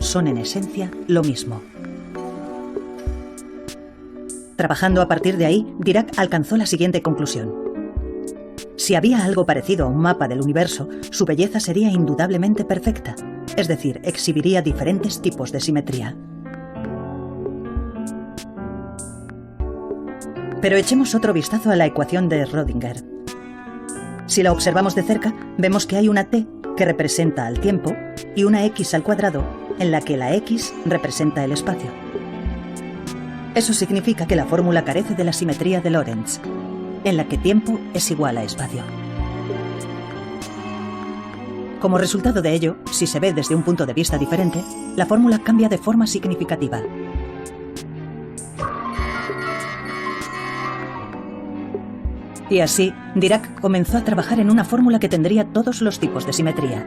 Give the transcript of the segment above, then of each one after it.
son en esencia lo mismo. Trabajando a partir de ahí, Dirac alcanzó la siguiente conclusión. Si había algo parecido a un mapa del universo, su belleza sería indudablemente perfecta, es decir, exhibiría diferentes tipos de simetría. Pero echemos otro vistazo a la ecuación de Schrödinger. Si la observamos de cerca, vemos que hay una t que representa al tiempo y una x al cuadrado en la que la x representa el espacio. Eso significa que la fórmula carece de la simetría de Lorentz, en la que tiempo es igual a espacio. Como resultado de ello, si se ve desde un punto de vista diferente, la fórmula cambia de forma significativa. Y así, Dirac comenzó a trabajar en una fórmula que tendría todos los tipos de simetría.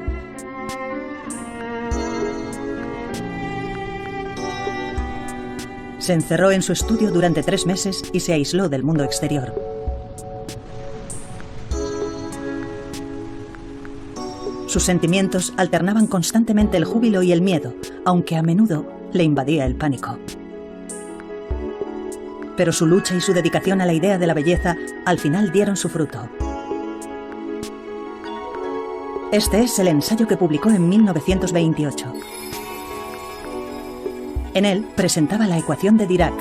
Se encerró en su estudio durante 3 meses y se aisló del mundo exterior. Sus sentimientos alternaban constantemente el júbilo y el miedo, aunque a menudo le invadía el pánico. Pero su lucha y su dedicación a la idea de la belleza al final dieron su fruto. Este es el ensayo que publicó en 1928. En él presentaba la ecuación de Dirac.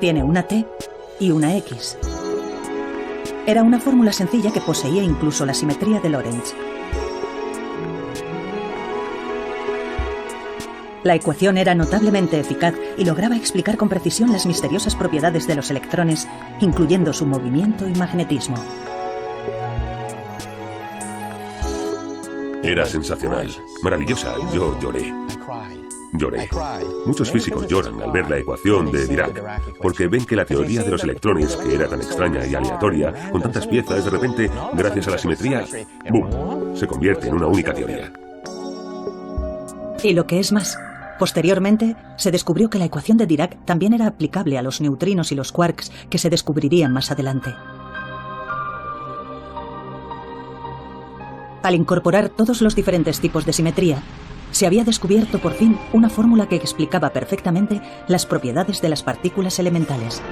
Tiene una t y una x. Era una fórmula sencilla que poseía incluso la simetría de Lorentz. La ecuación era notablemente eficaz y lograba explicar con precisión las misteriosas propiedades de los electrones, incluyendo su movimiento y magnetismo. Era sensacional, maravillosa. Yo lloré. Muchos físicos lloran al ver la ecuación de Dirac, porque ven que la teoría de los electrones, que era tan extraña y aleatoria, con tantas piezas, de repente, gracias a la simetría, ¡boom!, se convierte en una única teoría. Y lo que es más, posteriormente se descubrió que la ecuación de Dirac también era aplicable a los neutrinos y los quarks que se descubrirían más adelante. Al incorporar todos los diferentes tipos de simetría, se había descubierto por fin una fórmula que explicaba perfectamente las propiedades de las partículas elementales.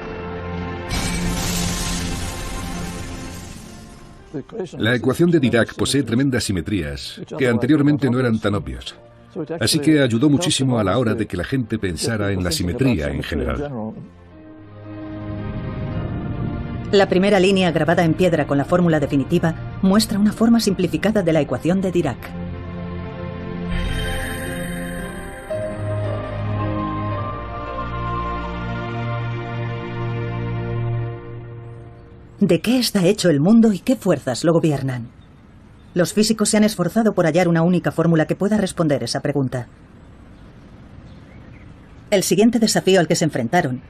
La ecuación de Dirac posee tremendas simetrías que anteriormente no eran tan obvias. Así que ayudó muchísimo a la hora de que la gente pensara en la simetría en general. La primera línea grabada en piedra con la fórmula definitiva muestra una forma simplificada de la ecuación de Dirac. ¿De qué está hecho el mundo y qué fuerzas lo gobiernan? Los físicos se han esforzado por hallar una única fórmula que pueda responder esa pregunta. El siguiente desafío al que se enfrentaron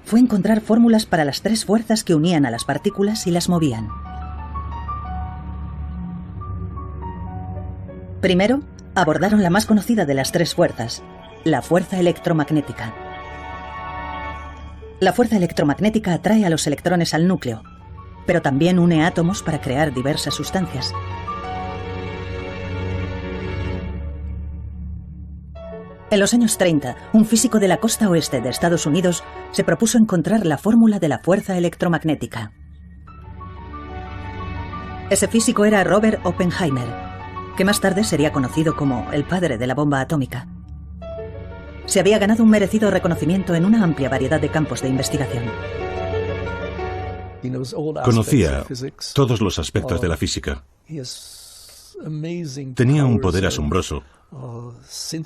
fue encontrar fórmulas para las 3 fuerzas que unían a las partículas y las movían. Primero, abordaron la más conocida de las 3 fuerzas, la fuerza electromagnética. La fuerza electromagnética atrae a los electrones al núcleo, pero también une átomos para crear diversas sustancias. En los años 30, un físico de la costa oeste de Estados Unidos se propuso encontrar la fórmula de la fuerza electromagnética. Ese físico era Robert Oppenheimer, que más tarde sería conocido como el padre de la bomba atómica. Se había ganado un merecido reconocimiento en una amplia variedad de campos de investigación. Conocía todos los aspectos de la física. Tenía un poder asombroso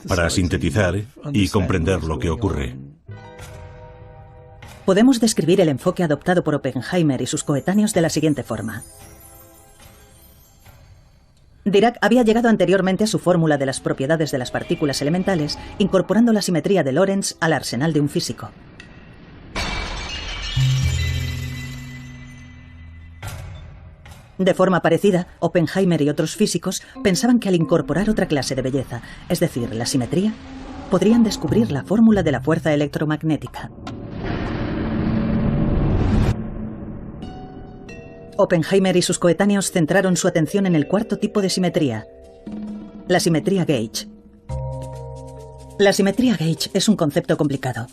para sintetizar y comprender lo que ocurre. Podemos describir el enfoque adoptado por Oppenheimer y sus coetáneos de la siguiente forma. Dirac había llegado anteriormente a su fórmula de las propiedades de las partículas elementales, incorporando la simetría de Lorentz al arsenal de un físico. De forma parecida, Oppenheimer y otros físicos pensaban que al incorporar otra clase de belleza, es decir, la simetría, podrían descubrir la fórmula de la fuerza electromagnética. Oppenheimer y sus coetáneos centraron su atención en el cuarto tipo de simetría, la simetría gauge, La simetría gauge es un concepto complicado.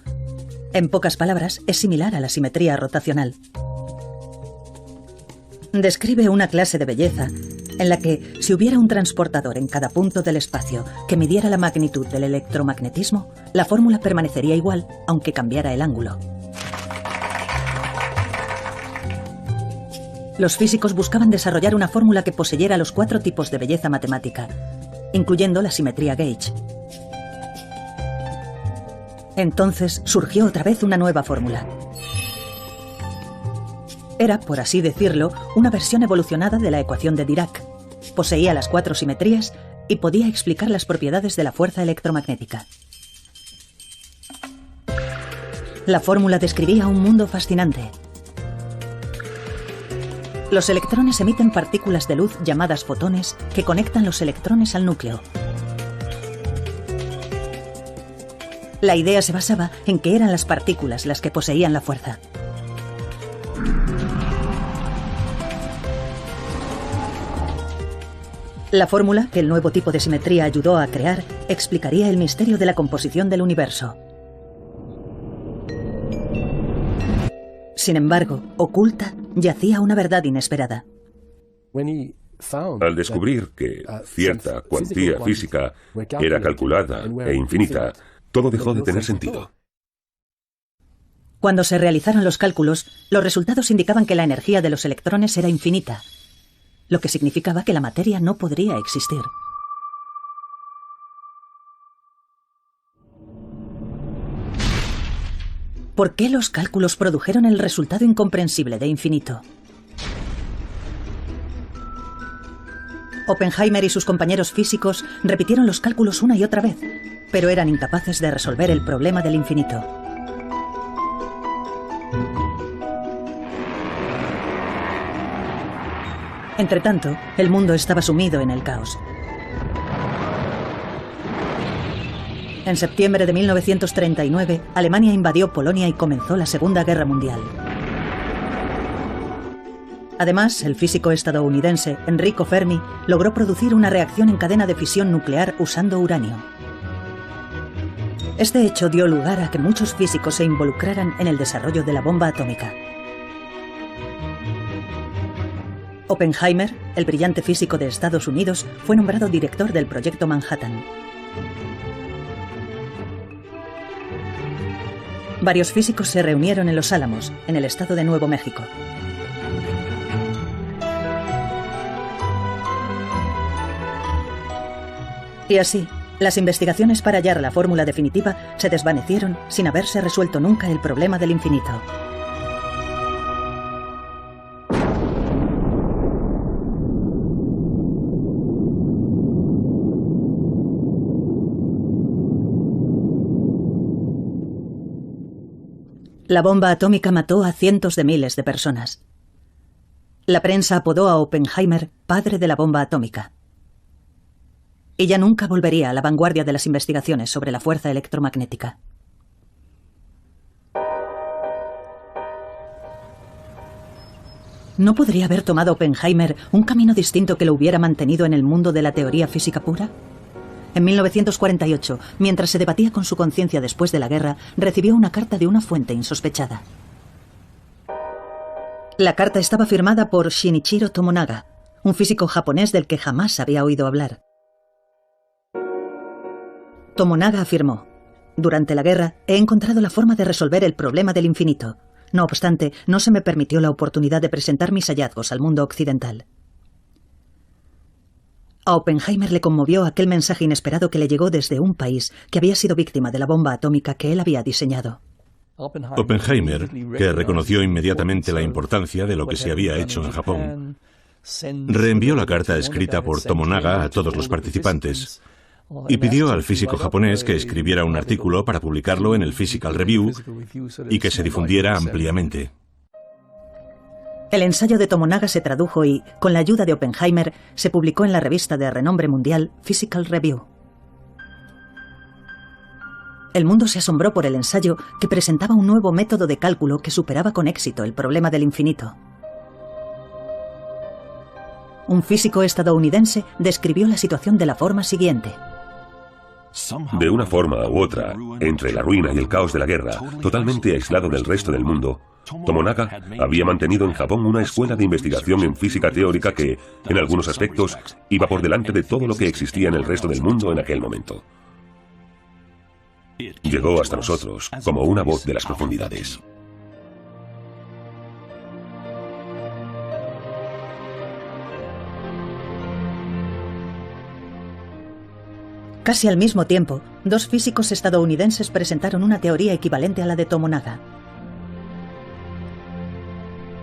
En pocas palabras, es similar a la simetría rotacional. Describe una clase de belleza en la que, si hubiera un transportador en cada punto del espacio que midiera la magnitud del electromagnetismo, la fórmula permanecería igual, aunque cambiara el ángulo. Los físicos buscaban desarrollar una fórmula que poseyera los 4 tipos de belleza matemática, incluyendo la simetría gauge. Entonces surgió otra vez una nueva fórmula. Era, por así decirlo, una versión evolucionada de la ecuación de Dirac. Poseía las 4 simetrías y podía explicar las propiedades de la fuerza electromagnética. La fórmula describía un mundo fascinante. Los electrones emiten partículas de luz llamadas fotones que conectan los electrones al núcleo. La idea se basaba en que eran las partículas las que poseían la fuerza. La fórmula que el nuevo tipo de simetría ayudó a crear explicaría el misterio de la composición del universo. Sin embargo, oculta yacía una verdad inesperada. Al descubrir que cierta cuantía física era calculada e infinita, todo dejó de tener sentido. Cuando se realizaron los cálculos, los resultados indicaban que la energía de los electrones era infinita, lo que significaba que la materia no podría existir. ¿Por qué los cálculos produjeron el resultado incomprensible de infinito? Oppenheimer y sus compañeros físicos repitieron los cálculos una y otra vez, pero eran incapaces de resolver el problema del infinito. Entretanto, el mundo estaba sumido en el caos. En septiembre de 1939, Alemania invadió Polonia y comenzó la Segunda Guerra Mundial. Además, el físico estadounidense Enrico Fermi logró producir una reacción en cadena de fisión nuclear usando uranio. Este hecho dio lugar a que muchos físicos se involucraran en el desarrollo de la bomba atómica. Oppenheimer, el brillante físico de Estados Unidos, fue nombrado director del Proyecto Manhattan. Varios físicos se reunieron en Los Álamos, en el estado de Nuevo México. Y así, las investigaciones para hallar la fórmula definitiva se desvanecieron sin haberse resuelto nunca el problema del infinito. La bomba atómica mató a cientos de miles de personas. La prensa apodó a Oppenheimer padre de la bomba atómica. Y ya nunca volvería a la vanguardia de las investigaciones sobre la fuerza electromagnética. ¿No podría haber tomado Oppenheimer un camino distinto que lo hubiera mantenido en el mundo de la teoría física pura? En 1948, mientras se debatía con su conciencia después de la guerra, recibió una carta de una fuente insospechada. La carta estaba firmada por Shinichiro Tomonaga, un físico japonés del que jamás había oído hablar. Tomonaga afirmó: «Durante la guerra he encontrado la forma de resolver el problema del infinito. No obstante, no se me permitió la oportunidad de presentar mis hallazgos al mundo occidental». A Oppenheimer le conmovió aquel mensaje inesperado que le llegó desde un país que había sido víctima de la bomba atómica que él había diseñado. Oppenheimer, que reconoció inmediatamente la importancia de lo que se había hecho en Japón, reenvió la carta escrita por Tomonaga a todos los participantes y pidió al físico japonés que escribiera un artículo para publicarlo en el Physical Review y que se difundiera ampliamente. El ensayo de Tomonaga se tradujo y, con la ayuda de Oppenheimer, se publicó en la revista de renombre mundial Physical Review. El mundo se asombró por el ensayo, que presentaba un nuevo método de cálculo que superaba con éxito el problema del infinito. Un físico estadounidense describió la situación de la forma siguiente. De una forma u otra, entre la ruina y el caos de la guerra, totalmente aislado del resto del mundo, Tomonaga había mantenido en Japón una escuela de investigación en física teórica que, en algunos aspectos, iba por delante de todo lo que existía en el resto del mundo en aquel momento. Llegó hasta nosotros como una voz de las profundidades. Casi al mismo tiempo, dos físicos estadounidenses presentaron una teoría equivalente a la de Tomonaga.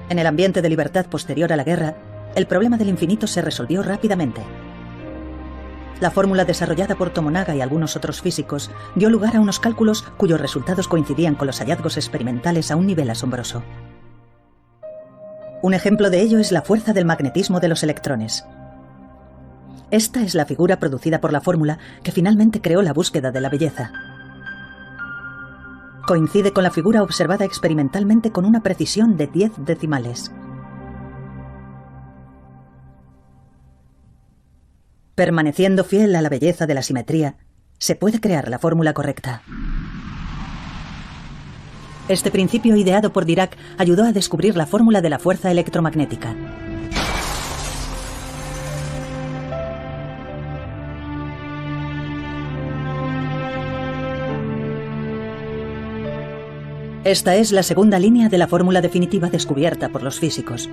En el ambiente de libertad posterior a la guerra, el problema del infinito se resolvió rápidamente. La fórmula desarrollada por Tomonaga y algunos otros físicos dio lugar a unos cálculos cuyos resultados coincidían con los hallazgos experimentales a un nivel asombroso. Un ejemplo de ello es la fuerza del magnetismo de los electrones. Esta es la figura producida por la fórmula que finalmente creó la búsqueda de la belleza. Coincide con la figura observada experimentalmente con una precisión de 10 decimales. Permaneciendo fiel a la belleza de la simetría, se puede crear la fórmula correcta. Este principio ideado por Dirac ayudó a descubrir la fórmula de la fuerza electromagnética. Esta es la segunda línea de la fórmula definitiva descubierta por los físicos.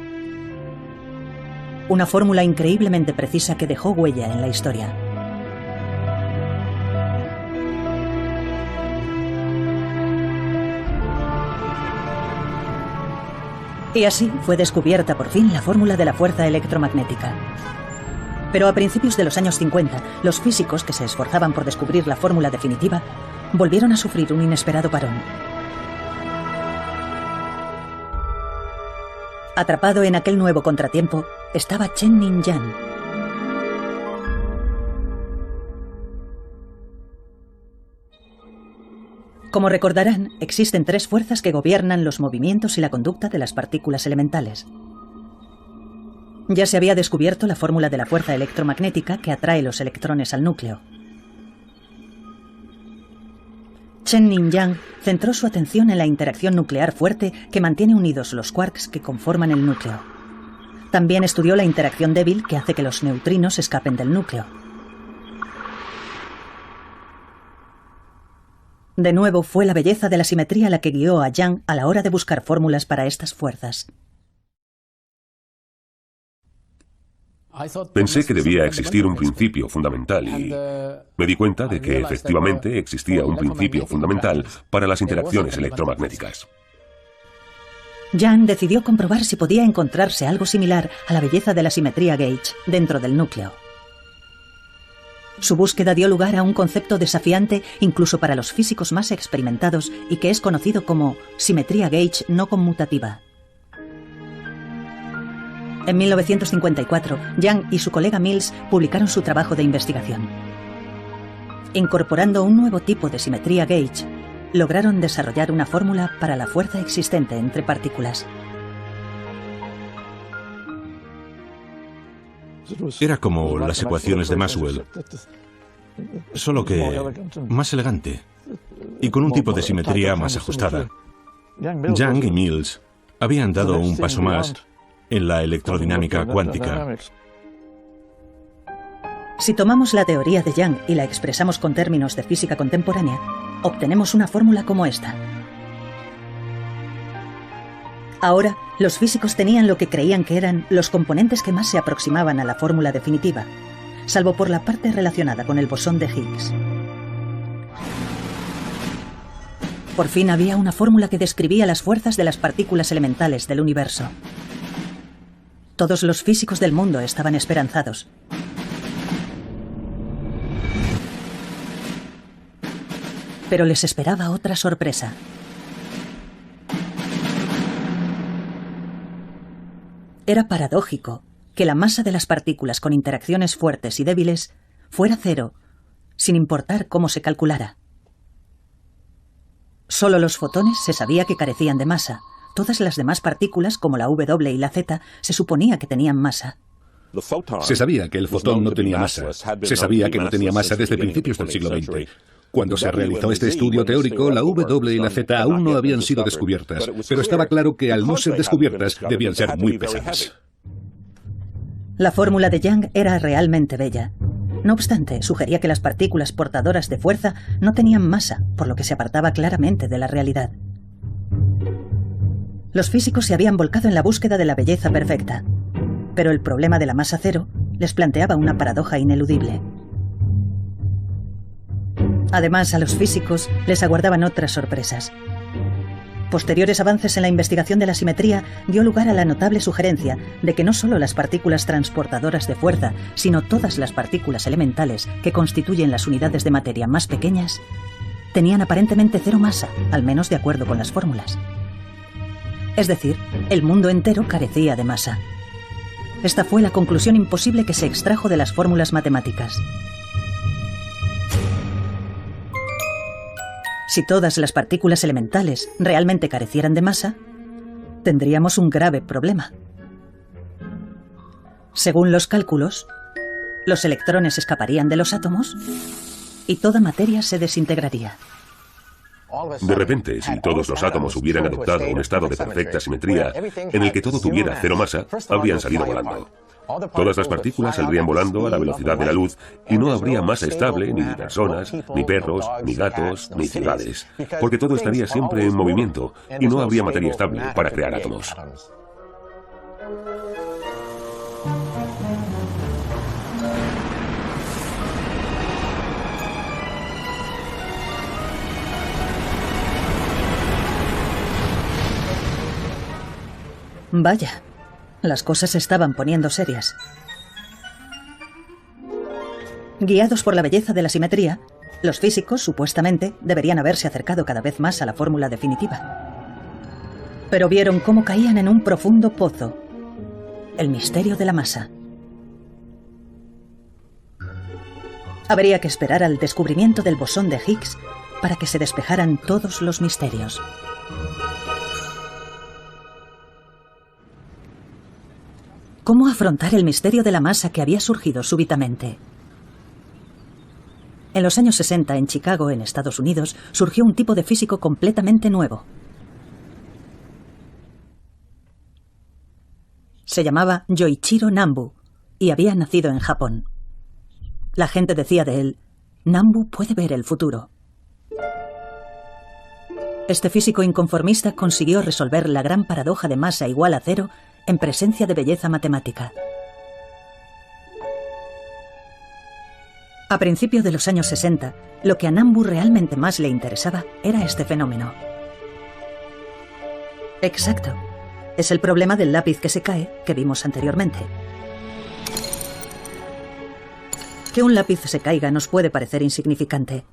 Una fórmula increíblemente precisa que dejó huella en la historia. Y así fue descubierta por fin la fórmula de la fuerza electromagnética. Pero a principios de los años 50, los físicos que se esforzaban por descubrir la fórmula definitiva volvieron a sufrir un inesperado parón. Atrapado en aquel nuevo contratiempo estaba Chen Ning-yang. Como recordarán, existen tres fuerzas que gobiernan los movimientos y la conducta de las partículas elementales. Ya se había descubierto la fórmula de la fuerza electromagnética que atrae los electrones al núcleo. Chen Ning-yang centró su atención en la interacción nuclear fuerte que mantiene unidos los quarks que conforman el núcleo. También estudió la interacción débil que hace que los neutrinos escapen del núcleo. De nuevo, fue la belleza de la simetría la que guió a Yang a la hora de buscar fórmulas para estas fuerzas. Pensé que debía existir un principio fundamental y me di cuenta de que efectivamente existía un principio fundamental para las interacciones electromagnéticas. Yang decidió comprobar si podía encontrarse algo similar a la belleza de la simetría gauge dentro del núcleo. Su búsqueda dio lugar a un concepto desafiante incluso para los físicos más experimentados y que es conocido como simetría gauge no conmutativa. En 1954, Yang y su colega Mills publicaron su trabajo de investigación. Incorporando un nuevo tipo de simetría gauge, lograron desarrollar una fórmula para la fuerza existente entre partículas. Era como las ecuaciones de Maxwell, solo que más elegante y con un tipo de simetría más ajustada. Yang y Mills habían dado un paso más en la electrodinámica cuántica. Si tomamos la teoría de Yang y la expresamos con términos de física contemporánea, obtenemos una fórmula como esta. Ahora, los físicos tenían lo que creían que eran los componentes que más se aproximaban a la fórmula definitiva, salvo por la parte relacionada con el bosón de Higgs. Por fin había una fórmula que describía las fuerzas de las partículas elementales del universo. Todos los físicos del mundo estaban esperanzados. Pero les esperaba otra sorpresa. Era paradójico que la masa de las partículas con interacciones fuertes y débiles fuera cero, sin importar cómo se calculara. Solo los fotones se sabía que carecían de masa. Todas las demás partículas, como la W y la Z, se suponía que tenían masa. Se sabía que el fotón no tenía masa. Se sabía que no tenía masa desde principios del siglo XX. Cuando se realizó este estudio teórico, la W y la Z aún no habían sido descubiertas, pero estaba claro que al no ser descubiertas, debían ser muy pesadas. La fórmula de Young era realmente bella. No obstante, sugería que las partículas portadoras de fuerza no tenían masa, por lo que se apartaba claramente de la realidad. Los físicos se habían volcado en la búsqueda de la belleza perfecta, pero el problema de la masa cero les planteaba una paradoja ineludible. Además, a los físicos les aguardaban otras sorpresas. Posteriores avances en la investigación de la simetría dio lugar a la notable sugerencia de que no solo las partículas transportadoras de fuerza, sino todas las partículas elementales que constituyen las unidades de materia más pequeñas, tenían aparentemente cero masa, al menos de acuerdo con las fórmulas. Es decir, el mundo entero carecía de masa. Esta fue la conclusión imposible que se extrajo de las fórmulas matemáticas. Si todas las partículas elementales realmente carecieran de masa, tendríamos un grave problema. Según los cálculos, los electrones escaparían de los átomos y toda materia se desintegraría. De repente, si todos los átomos hubieran adoptado un estado de perfecta simetría en el que todo tuviera cero masa, habrían salido volando. Todas las partículas saldrían volando a la velocidad de la luz y no habría masa estable ni de personas, ni perros, ni gatos, ni ciudades, porque todo estaría siempre en movimiento y no habría materia estable para crear átomos. Vaya, las cosas se estaban poniendo serias. Guiados por la belleza de la simetría, los físicos, supuestamente, deberían haberse acercado cada vez más a la fórmula definitiva. Pero vieron cómo caían en un profundo pozo: el misterio de la masa. Habría que esperar al descubrimiento del bosón de Higgs para que se despejaran todos los misterios. ¿Cómo afrontar el misterio de la masa que había surgido súbitamente? En los años 60, en Chicago, en Estados Unidos, surgió un tipo de físico completamente nuevo. Se llamaba Yoichiro Nambu y había nacido en Japón. La gente decía de él: Nambu puede ver el futuro. Este físico inconformista consiguió resolver la gran paradoja de masa igual a cero en presencia de belleza matemática. A principios de los años 60, lo que a Nambu realmente más le interesaba era este fenómeno. Exacto. Es el problema del lápiz que se cae que vimos anteriormente. Que un lápiz se caiga nos puede parecer insignificante.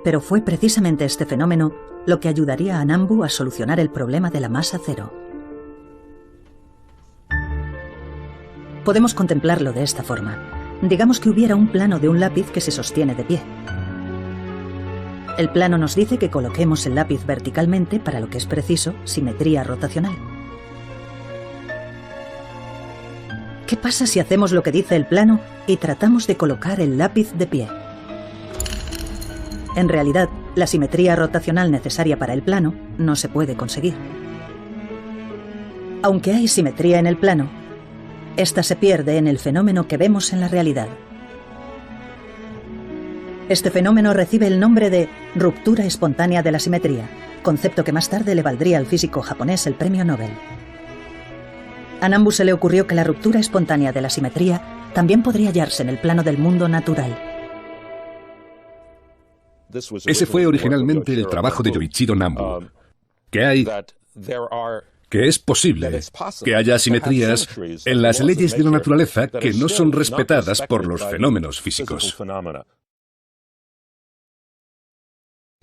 Pero fue precisamente este fenómeno lo que ayudaría a Nambu a solucionar el problema de la masa cero. Podemos contemplarlo de esta forma. Digamos que hubiera un plano de un lápiz que se sostiene de pie. El plano nos dice que coloquemos el lápiz verticalmente para lo que es preciso, simetría rotacional. ¿Qué pasa si hacemos lo que dice el plano y tratamos de colocar el lápiz de pie? En realidad, la simetría rotacional necesaria para el plano no se puede conseguir. Aunque hay simetría en el plano, esta se pierde en el fenómeno que vemos en la realidad. Este fenómeno recibe el nombre de ruptura espontánea de la simetría, concepto que más tarde le valdría al físico japonés el premio Nobel. A Nambu se le ocurrió que la ruptura espontánea de la simetría también podría hallarse en el plano del mundo natural. Ese fue originalmente el trabajo de Yoichiro Nambu. Que es posible que haya asimetrías en las leyes de la naturaleza que no son respetadas por los fenómenos físicos.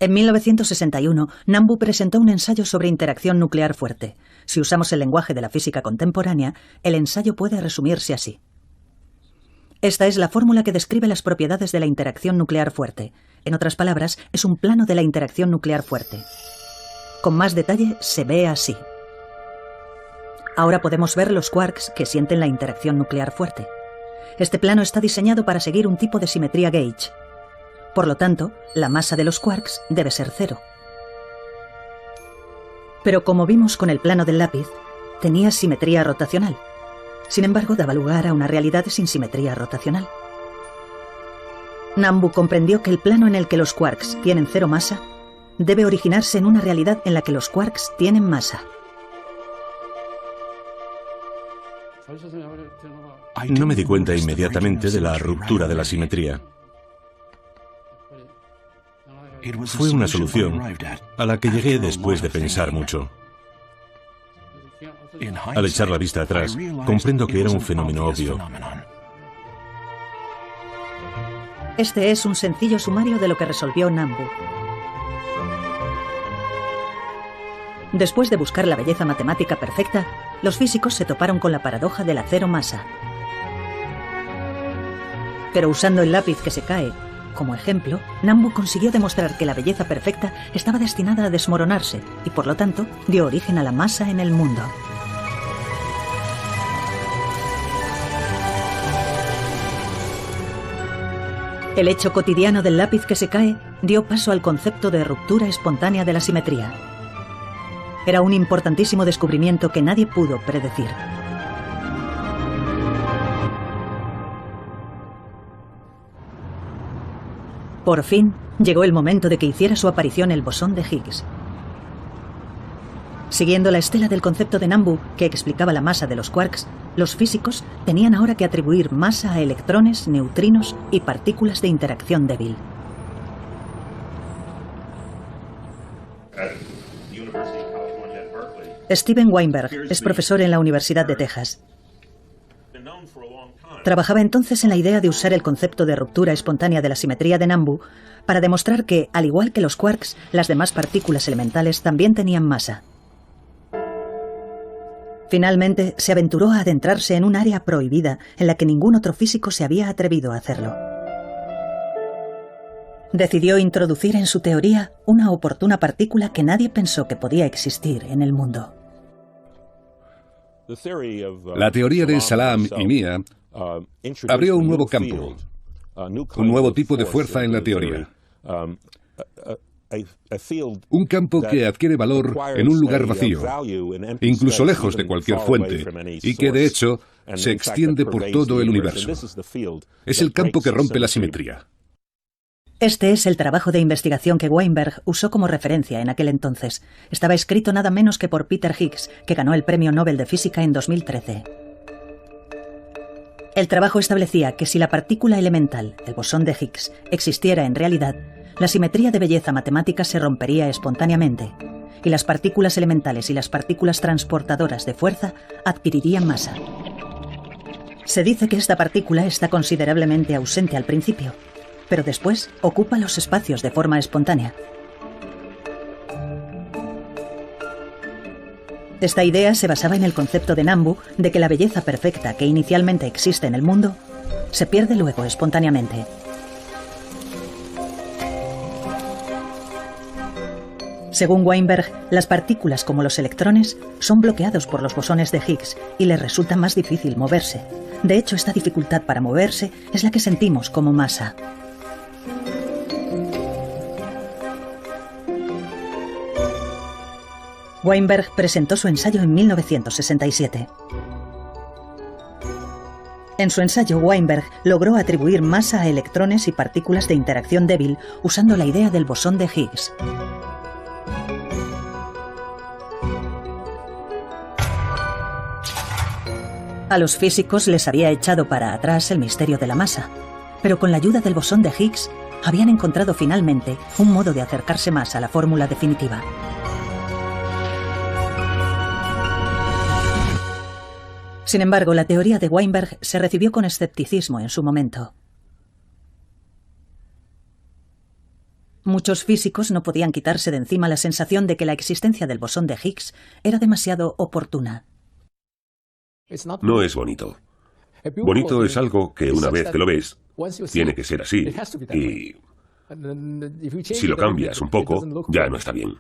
En 1961, Nambu presentó un ensayo sobre interacción nuclear fuerte. Si usamos el lenguaje de la física contemporánea, el ensayo puede resumirse así. Esta es la fórmula que describe las propiedades de la interacción nuclear fuerte. En otras palabras, es un plano de la interacción nuclear fuerte. Con más detalle, se ve así. Ahora podemos ver los quarks que sienten la interacción nuclear fuerte. Este plano está diseñado para seguir un tipo de simetría gauge. Por lo tanto, la masa de los quarks debe ser 0. Pero como vimos con el plano del lápiz, tenía simetría rotacional. Sin embargo, daba lugar a una realidad sin simetría rotacional. Nambu comprendió que el plano en el que los quarks tienen 0 masa debe originarse en una realidad en la que los quarks tienen masa. No me di cuenta inmediatamente de la ruptura de la simetría. Fue una solución a la que llegué después de pensar mucho. Al echar la vista atrás, comprendo que era un fenómeno obvio. Este es un sencillo sumario de lo que resolvió Nambu. Después de buscar la belleza matemática perfecta, los físicos se toparon con la paradoja de la 0 masa. Pero usando el lápiz que se cae como ejemplo, Nambu consiguió demostrar que la belleza perfecta estaba destinada a desmoronarse y, por lo tanto, dio origen a la masa en el mundo. El hecho cotidiano del lápiz que se cae dio paso al concepto de ruptura espontánea de la simetría. Era un importantísimo descubrimiento que nadie pudo predecir. Por fin, llegó el momento de que hiciera su aparición el bosón de Higgs. Siguiendo la estela del concepto de Nambu, que explicaba la masa de los quarks, los físicos tenían ahora que atribuir masa a electrones, neutrinos y partículas de interacción débil. Steven Weinberg es profesor en la Universidad de Texas. Trabajaba entonces en la idea de usar el concepto de ruptura espontánea de la simetría de Nambu para demostrar que, al igual que los quarks, las demás partículas elementales también tenían masa. Finalmente, se aventuró a adentrarse en un área prohibida en la que ningún otro físico se había atrevido a hacerlo. Decidió introducir en su teoría una oportuna partícula que nadie pensó que podía existir en el mundo. La teoría de Salam y Mia abrió un nuevo campo, un nuevo tipo de fuerza en la teoría. Un campo que adquiere valor en un lugar vacío, incluso lejos de cualquier fuente, y que de hecho se extiende por todo el universo. Es el campo que rompe la simetría. Este es el trabajo de investigación que Weinberg usó como referencia en aquel entonces. Estaba escrito nada menos que por Peter Higgs, que ganó el Premio Nobel de Física en 2013. El trabajo establecía que si la partícula elemental, el bosón de Higgs, existiera en realidad, la simetría de belleza matemática se rompería espontáneamente, y las partículas elementales y las partículas transportadoras de fuerza adquirirían masa. Se dice que esta partícula está considerablemente ausente al principio, pero después ocupa los espacios de forma espontánea. Esta idea se basaba en el concepto de Nambu de que la belleza perfecta que inicialmente existe en el mundo se pierde luego espontáneamente. Según Weinberg, las partículas como los electrones son bloqueados por los bosones de Higgs y les resulta más difícil moverse. De hecho, esta dificultad para moverse es la que sentimos como masa. Weinberg presentó su ensayo en 1967. En su ensayo, Weinberg logró atribuir masa a electrones y partículas de interacción débil usando la idea del bosón de Higgs. A los físicos les había echado para atrás el misterio de la masa, pero con la ayuda del bosón de Higgs habían encontrado finalmente un modo de acercarse más a la fórmula definitiva. Sin embargo, la teoría de Weinberg se recibió con escepticismo en su momento. Muchos físicos no podían quitarse de encima la sensación de que la existencia del bosón de Higgs era demasiado oportuna. No es bonito. Bonito es algo que una vez que lo ves, tiene que ser así. Y si lo cambias un poco, ya no está bien.